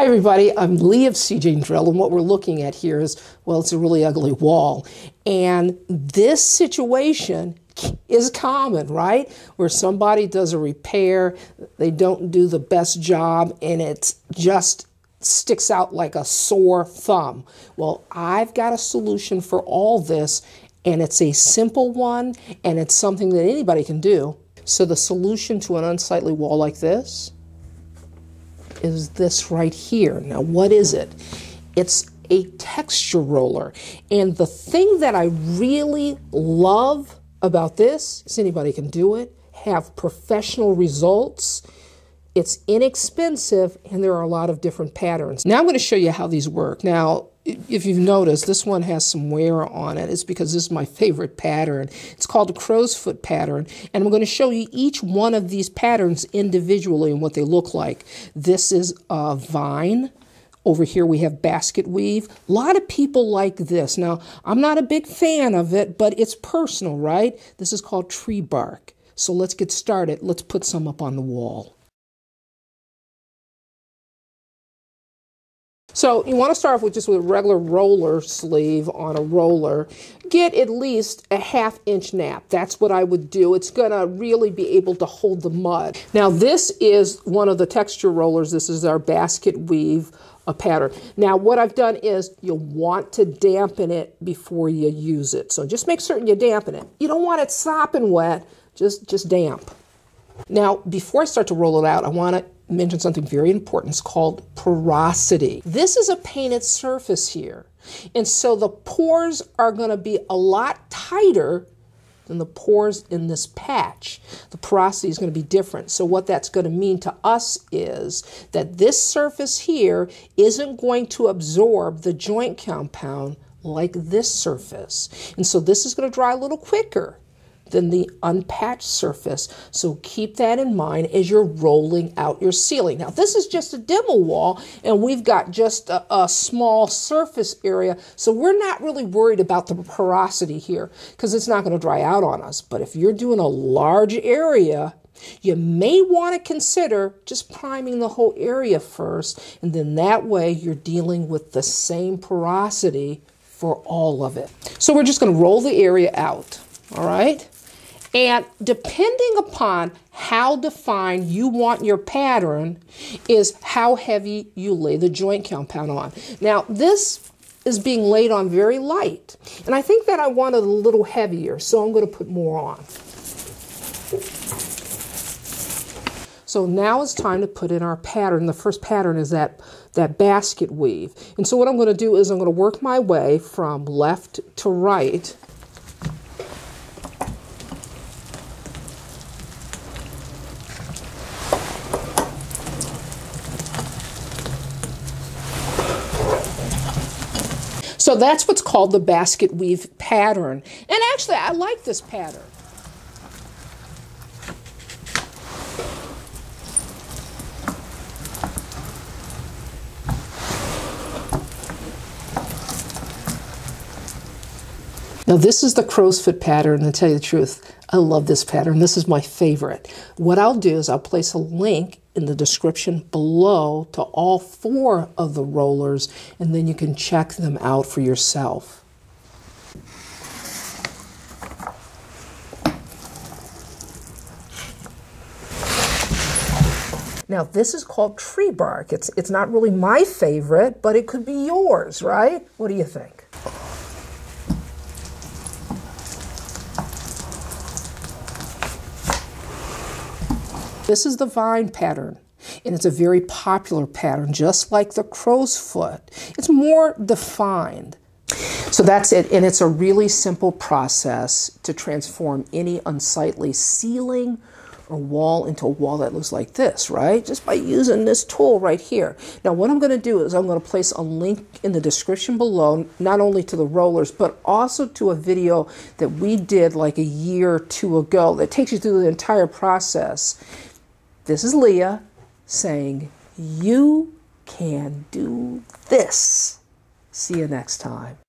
Hi everybody, I'm Leah of seejanedrill, and what we're looking at here is, well, it's a really ugly wall. And this situation is common, right? Where somebody does a repair, they don't do the best job, and it just sticks out like a sore thumb. Well, I've got a solution for all this, and it's a simple one, and it's something that anybody can do. So the solution to an unsightly wall like this is this right here. Now, what is it? It's a texture roller. And the thing that I really love about this is anybody can do it, have professional results. It's inexpensive, and there are a lot of different patterns. Now I'm going to show you how these work. Now, if you've noticed, this one has some wear on it. It's because this is my favorite pattern. It's called a crow's foot pattern, and I'm going to show you each one of these patterns individually and what they look like. This is a vine. Over here we have basket weave. A lot of people like this. Now, I'm not a big fan of it, but it's personal, right? This is called tree bark. So let's get started. Let's put some up on the wall. So you want to start off with just with a regular roller sleeve on a roller. Get at least a ½ inch nap. That's what I would do. It's going to really be able to hold the mud. Now this is one of the texture rollers. This is our basket weave pattern. Now what I've done is you'll want to dampen it before you use it. So just make certain you dampen it. You don't want it sopping wet, just damp. Now before I start to roll it out, I want to mention something very important. It's called porosity. This is a painted surface here. And so the pores are going to be a lot tighter than the pores in this patch. The porosity is going to be different. So what that's going to mean to us is that this surface here isn't going to absorb the joint compound like this surface. And so this is going to dry a little quicker than the unpatched surface. So keep that in mind as you're rolling out your ceiling. Now this is just a demo wall, and we've got just a small surface area, so we're not really worried about the porosity here because it's not going to dry out on us. But if you're doing a large area, you may want to consider just priming the whole area first, and then that way you're dealing with the same porosity for all of it. So we're just going to roll the area out, all right? And depending upon how defined you want your pattern is how heavy you lay the joint compound on. Now this is being laid on very light, and I think that I want it a little heavier, so I'm going to put more on. So now it's time to put in our pattern. The first pattern is that basket weave. And so what I'm going to do is I'm going to work my way from left to right. So that's what's called the basket weave pattern. And actually, I like this pattern. Now this is the crow's foot pattern, and to tell you the truth, I love this pattern. This is my favorite. What I'll do is I'll place a link in the description below to all 4 of the rollers, and then you can check them out for yourself. Now this is called tree bark. It's not really my favorite, but it could be yours, right? What do you think? This is the vine pattern, and it's a very popular pattern, just like the crow's foot. It's more defined. So that's it, and it's a really simple process to transform any unsightly ceiling or wall into a wall that looks like this, right? Just by using this tool right here. Now what I'm going to do is I'm going to place a link in the description below, not only to the rollers, but also to a video that we did like a year or 2 ago that takes you through the entire process. This is Leah saying, you can do this. See you next time.